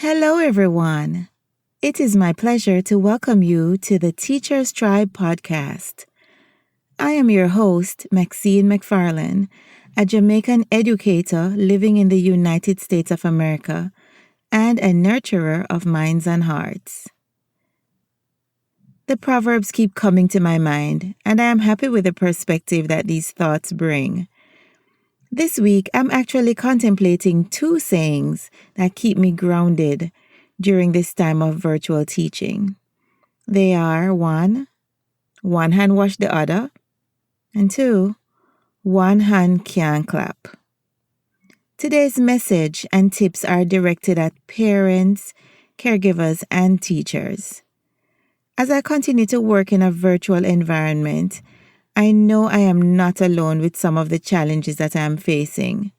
Hello, everyone. It is my pleasure to welcome you to the Teachers Tribe podcast. I am your host, Maxine McFarlane, a Jamaican educator living in the United States of America and a nurturer of minds and hearts. The Proverbs keep coming to my mind, and I am happy with the perspective that these thoughts bring. This week, I'm actually contemplating two sayings that keep me grounded during this time of virtual teaching. They are one hand wash the other, and two, one hand can't clap. Today's message and tips are directed at parents, caregivers, and teachers. As I continue to work in a virtual environment, I know I am not alone with some of the challenges that I am facing.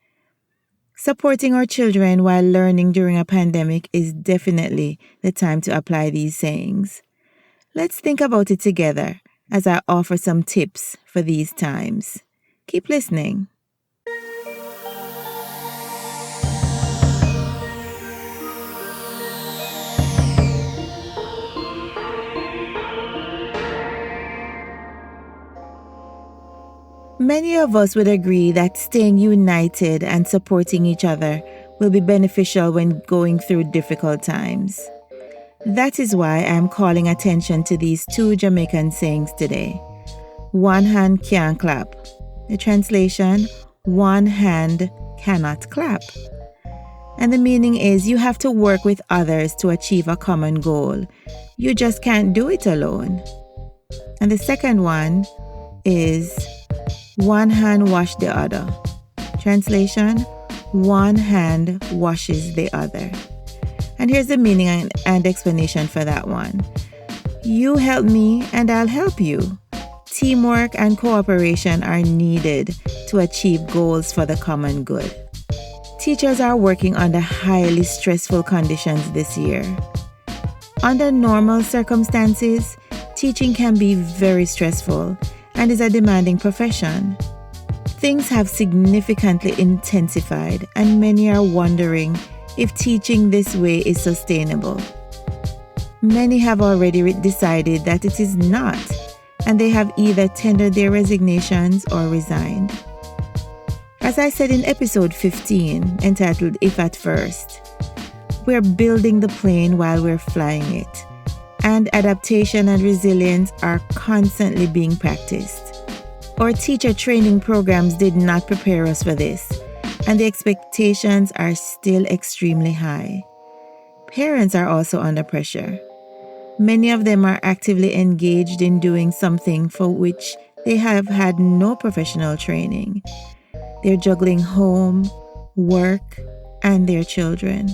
Supporting our children while learning during a pandemic is definitely the time to apply these sayings. Let's think about it together as I offer some tips for these times. Keep listening. Many of us would agree that staying united and supporting each other will be beneficial when going through difficult times. That is why I am calling attention to these two Jamaican sayings today. One hand can't clap. The translation, one hand cannot clap. And the meaning is you have to work with others to achieve a common goal. You just can't do it alone. And the second one is one hand wash the other. Translation, one hand washes the other. And here's the meaning and explanation for that one. You help me and I'll help you. Teamwork and cooperation are needed to achieve goals for the common good. Teachers are working under highly stressful conditions this year. Under normal circumstances, teaching can be very stressful and is a demanding profession. Things have significantly intensified, and many are wondering if teaching this way is sustainable. Many have already decided that it is not, and they have either tendered their resignations or resigned. As I said in episode 15, entitled If at First, we're building the plane while we're flying it. And adaptation and resilience are constantly being practiced. Our teacher training programs did not prepare us for this, and the expectations are still extremely high. Parents are also under pressure. Many of them are actively engaged in doing something for which they have had no professional training. They're juggling home, work, and their children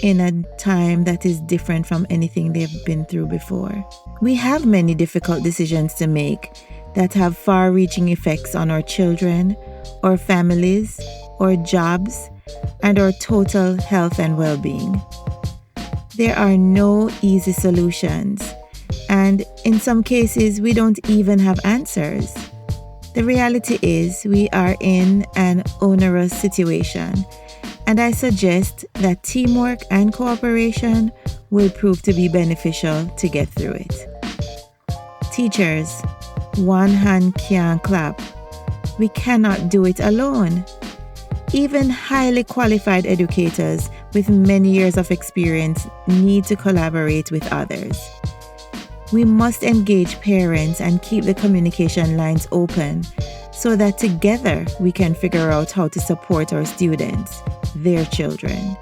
in a time that is different from anything they've been through before. We have many difficult decisions to make that have far-reaching effects on our children, our families, our jobs, and our total health and well-being. There are no easy solutions, and in some cases, we don't even have answers. The reality is we are in an onerous situation, and I suggest that teamwork and cooperation will prove to be beneficial to get through it. Teachers, one hand can't clap. We cannot do it alone. Even highly qualified educators with many years of experience need to collaborate with others. We must engage parents and keep the communication lines open so that together we can figure out how to support our students, their children.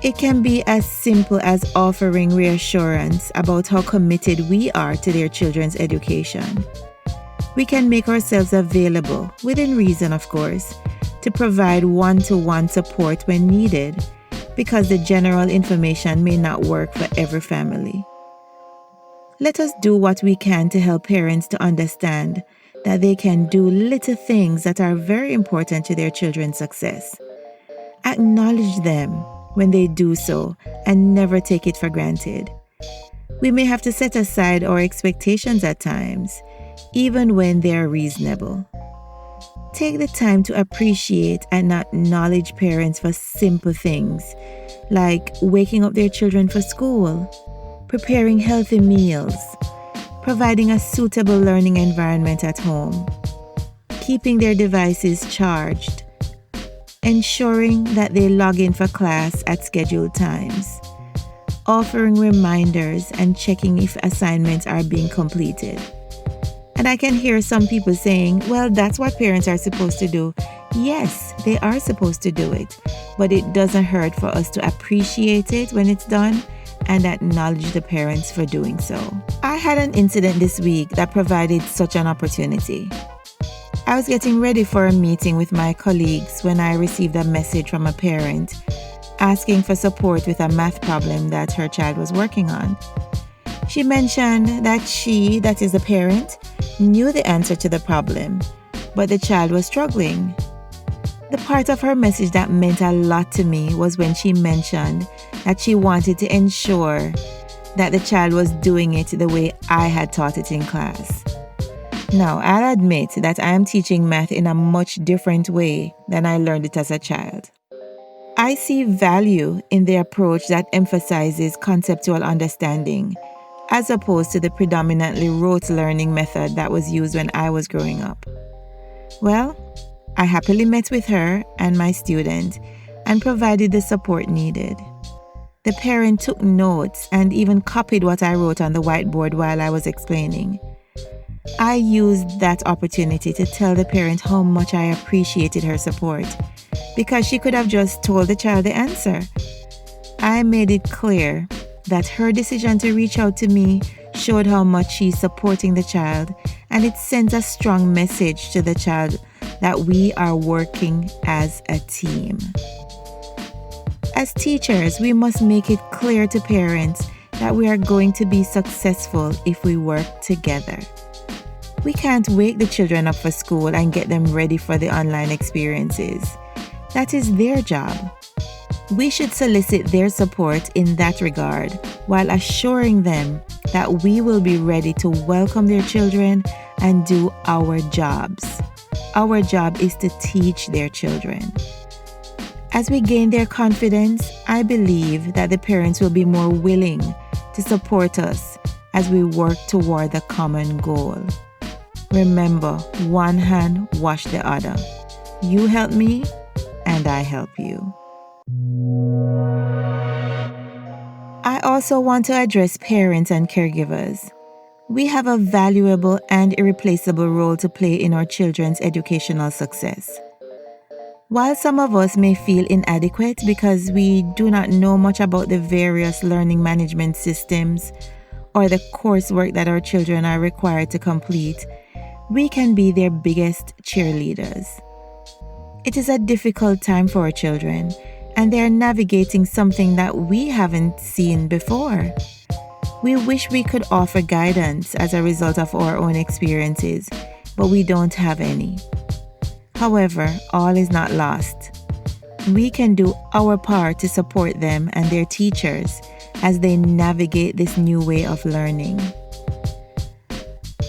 It can be as simple as offering reassurance about how committed we are to their children's education. We can make ourselves available, within reason of course, to provide one-to-one support when needed, because the general information may not work for every family. Let us do what we can to help parents to understand that they can do little things that are very important to their children's success. Acknowledge them when they do so and never take it for granted. We may have to set aside our expectations at times, even when they are reasonable. Take the time to appreciate and acknowledge parents for simple things like waking up their children for school, preparing healthy meals, providing a suitable learning environment at home, keeping their devices charged, ensuring that they log in for class at scheduled times, offering reminders and checking if assignments are being completed. And I can hear some people saying, well, that's what parents are supposed to do. Yes, they are supposed to do it, but it doesn't hurt for us to appreciate it when it's done and acknowledge the parents for doing so. I had an incident this week that provided such an opportunity. I was getting ready for a meeting with my colleagues when I received a message from a parent asking for support with a math problem that her child was working on. She mentioned that she, that is the parent, knew the answer to the problem, but the child was struggling. The part of her message that meant a lot to me was when she mentioned that she wanted to ensure that the child was doing it the way I had taught it in class. Now, I'll admit that I am teaching math in a much different way than I learned it as a child. I see value in the approach that emphasizes conceptual understanding, as opposed to the predominantly rote learning method that was used when I was growing up. Well, I happily met with her and my student and provided the support needed. The parent took notes and even copied what I wrote on the whiteboard while I was explaining. I used that opportunity to tell the parent how much I appreciated her support, because she could have just told the child the answer. I made it clear that her decision to reach out to me showed how much she's supporting the child, and it sends a strong message to the child that we are working as a team. As teachers, we must make it clear to parents that we are going to be successful if we work together. We can't wake the children up for school and get them ready for the online experiences. That is their job. We should solicit their support in that regard while assuring them that we will be ready to welcome their children and do our jobs. Our job is to teach their children. As we gain their confidence, I believe that the parents will be more willing to support us as we work toward the common goal. Remember, one hand wash the other. You help me, and I help you. I also want to address parents and caregivers. We have a valuable and irreplaceable role to play in our children's educational success. While some of us may feel inadequate because we do not know much about the various learning management systems or the coursework that our children are required to complete, we can be their biggest cheerleaders. It is a difficult time for our children, and they are navigating something that we haven't seen before. We wish we could offer guidance as a result of our own experiences, but we don't have any. However, all is not lost. We can do our part to support them and their teachers as they navigate this new way of learning.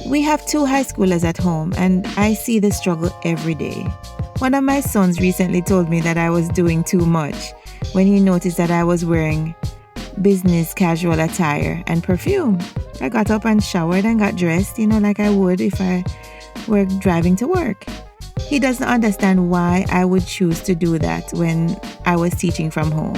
We have 2 high schoolers at home, and I see the struggle every day. One of my sons recently told me that I was doing too much when he noticed that I was wearing business casual attire and perfume. I got up and showered and got dressed, like I would if I were driving to work. He doesn't understand why I would choose to do that when I was teaching from home.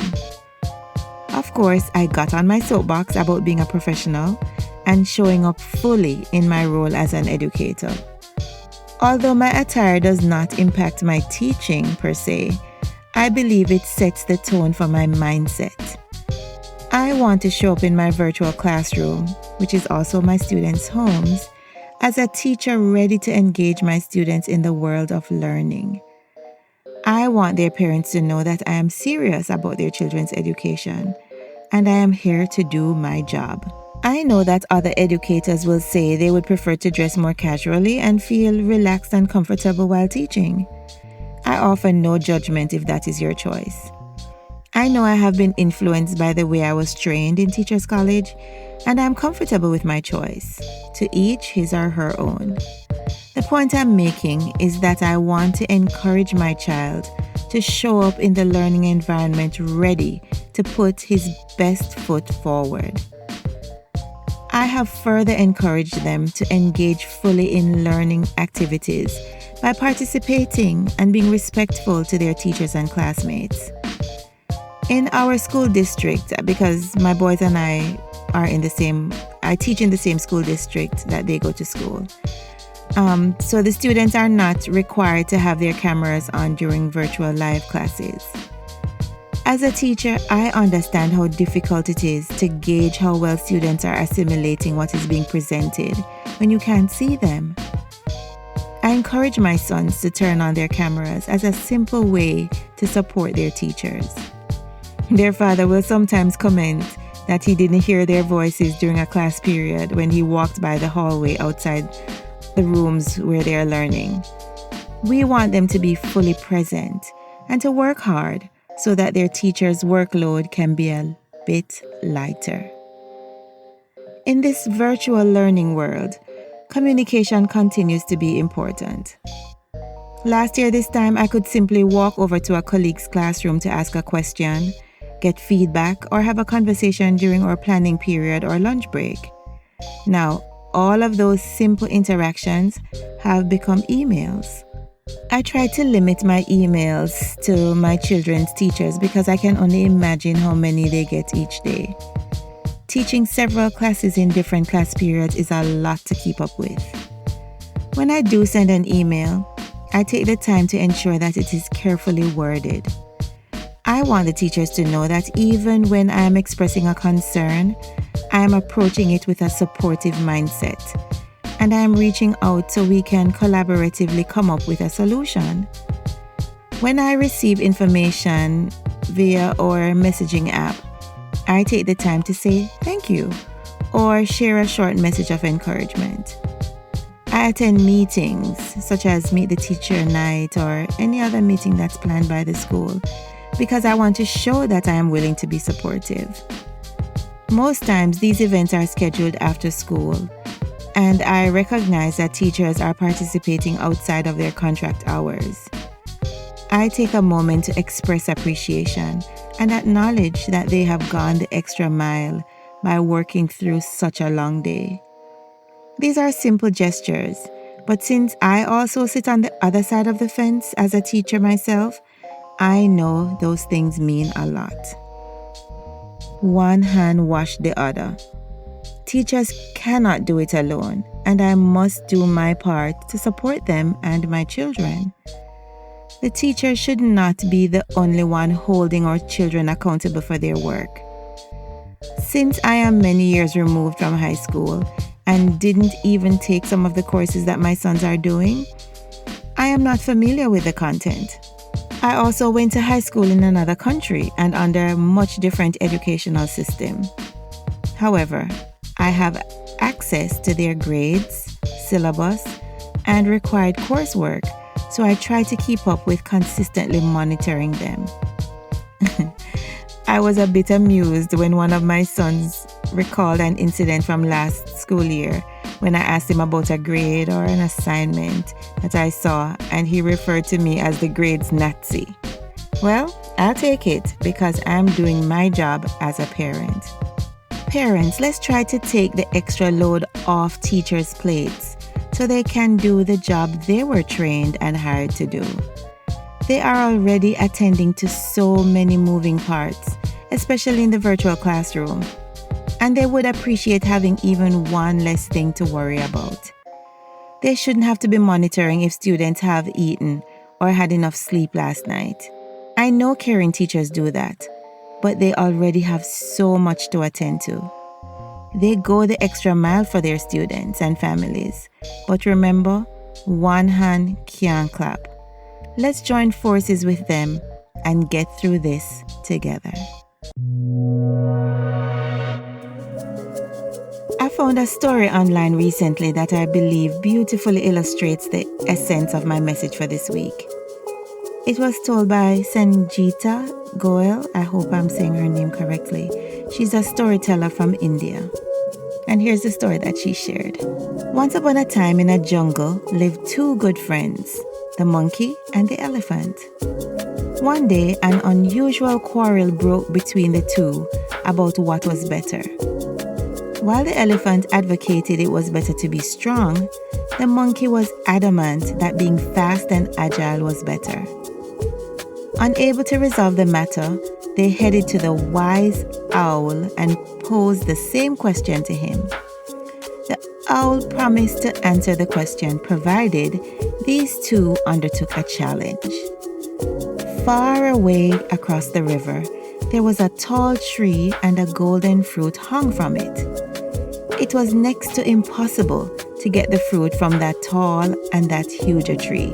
Of course, I got on my soapbox about being a professional and showing up fully in my role as an educator. Although my attire does not impact my teaching per se, I believe it sets the tone for my mindset. I want to show up in my virtual classroom, which is also my students' homes, as a teacher ready to engage my students in the world of learning. I want their parents to know that I am serious about their children's education, and I am here to do my job. I know that other educators will say they would prefer to dress more casually and feel relaxed and comfortable while teaching. I offer no judgment if that is your choice. I know I have been influenced by the way I was trained in Teachers College, and I am comfortable with my choice. To each his or her own. The point I'm making is that I want to encourage my child to show up in the learning environment ready to put his best foot forward. I have further encouraged them to engage fully in learning activities by participating and being respectful to their teachers and classmates. In our school district, because my boys and I teach in the same school district that they go to school. So the students are not required to have their cameras on during virtual live classes. As a teacher, I understand how difficult it is to gauge how well students are assimilating what is being presented when you can't see them. I encourage my sons to turn on their cameras as a simple way to support their teachers. Their father will sometimes comment that he didn't hear their voices during a class period when he walked by the hallway outside the rooms where they are learning. We want them to be fully present and to work hard so that their teacher's workload can be a bit lighter. In this virtual learning world, communication continues to be important. Last year this time, I could simply walk over to a colleague's classroom to ask a question, get feedback, or have a conversation during our planning period or lunch break. Now, all of those simple interactions have become emails. I try to limit my emails to my children's teachers because I can only imagine how many they get each day. Teaching several classes in different class periods is a lot to keep up with. When I do send an email, I take the time to ensure that it is carefully worded. I want the teachers to know that even when I am expressing a concern, I am approaching it with a supportive mindset, and I am reaching out so we can collaboratively come up with a solution. When I receive information via our messaging app, I take the time to say thank you or share a short message of encouragement. I attend meetings such as Meet the Teacher Night or any other meeting that's planned by the school because I want to show that I am willing to be supportive. Most times these events are scheduled after school, and I recognize that teachers are participating outside of their contract hours. I take a moment to express appreciation and acknowledge that they have gone the extra mile by working through such a long day. These are simple gestures, but since I also sit on the other side of the fence as a teacher myself, I know those things mean a lot. One hand wash the other. Teachers cannot do it alone, and I must do my part to support them and my children. The teacher should not be the only one holding our children accountable for their work. Since I am many years removed from high school and didn't even take some of the courses that my sons are doing, I am not familiar with the content. I also went to high school in another country and under a much different educational system. However, I have access to their grades, syllabus, and required coursework, so I try to keep up with consistently monitoring them. I was a bit amused when one of my sons recalled an incident from last school year when I asked him about a grade or an assignment that I saw, and he referred to me as the grade's Nazi. Well, I'll take it because I'm doing my job as a parent. Parents, let's try to take the extra load off teachers' plates so they can do the job they were trained and hired to do. They are already attending to so many moving parts, especially in the virtual classroom, and they would appreciate having even one less thing to worry about. They shouldn't have to be monitoring if students have eaten or had enough sleep last night. I know caring teachers do that, but they already have so much to attend to. They go the extra mile for their students and families. But remember, one hand can't clap. Let's join forces with them and get through this together. I found a story online recently that I believe beautifully illustrates the essence of my message for this week. It was told by Sanjita Goel. I hope I'm saying her name correctly. She's a storyteller from India. And here's the story that she shared. Once upon a time in a jungle lived two good friends, the monkey and the elephant. One day, an unusual quarrel broke between the two about what was better. While the elephant advocated it was better to be strong, the monkey was adamant that being fast and agile was better. Unable to resolve the matter, they headed to the wise owl and posed the same question to him. The owl promised to answer the question provided these two undertook a challenge. Far away across the river, there was a tall tree and a golden fruit hung from it. It was next to impossible to get the fruit from that tall and that huge a tree.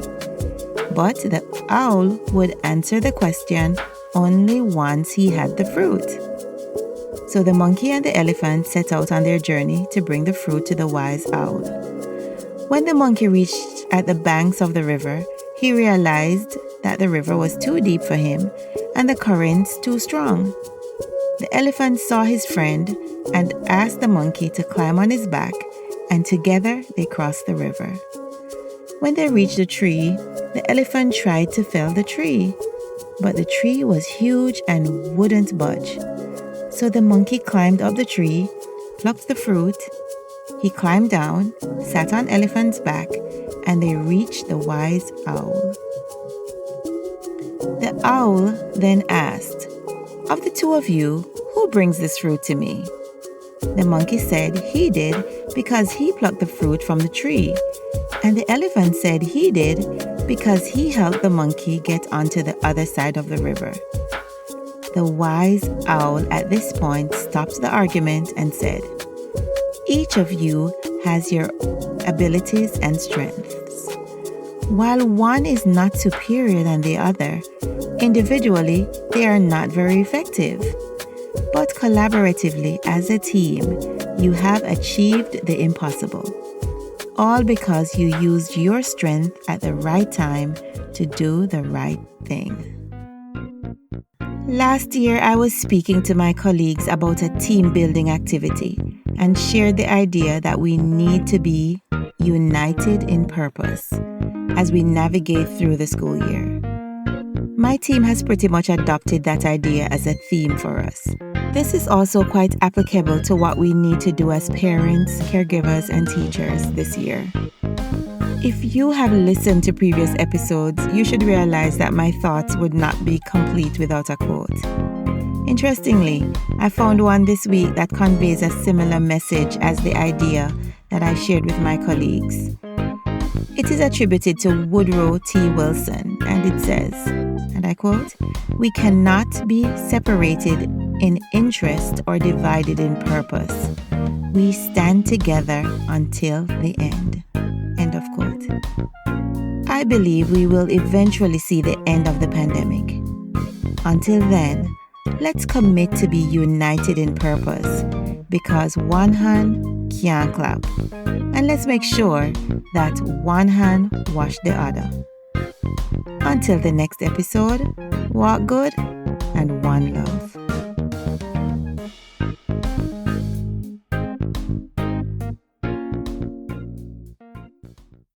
But the owl would answer the question only once he had the fruit. So the monkey and the elephant set out on their journey to bring the fruit to the wise owl. When the monkey reached at the banks of the river, he realized that the river was too deep for him and the currents too strong. The elephant saw his friend and asked the monkey to climb on his back, and together they crossed the river. When they reached the tree, the elephant tried to fell the tree, but the tree was huge and wouldn't budge. So the monkey climbed up the tree, plucked the fruit. He climbed down, sat on elephant's back, and they reached the wise owl. The owl then asked, "Of the two of you, who brings this fruit to me?" The monkey said he did because he plucked the fruit from the tree, and the elephant said he did because he helped the monkey get onto the other side of the river. The wise owl at this point stopped the argument and said, "Each of you has your abilities and strengths. While one is not superior than the other, individually they are not very effective. But collaboratively as a team, you have achieved the impossible. All because you used your strength at the right time to do the right thing." Last year, I was speaking to my colleagues about a team building activity and shared the idea that we need to be united in purpose as we navigate through the school year. My team has pretty much adopted that idea as a theme for us. This is also quite applicable to what we need to do as parents, caregivers, and teachers this year. If you have listened to previous episodes, you should realize that my thoughts would not be complete without a quote. Interestingly, I found one this week that conveys a similar message as the idea that I shared with my colleagues. It is attributed to Woodrow T. Wilson, and it says, and I quote, "We cannot be separated in interest or divided in purpose. We stand together until the end." End of quote. I believe we will eventually see the end of the pandemic. Until then, let's commit to be united in purpose, because one hand can't clap. And let's make sure that one hand wash the other. Until the next episode, walk good and one love.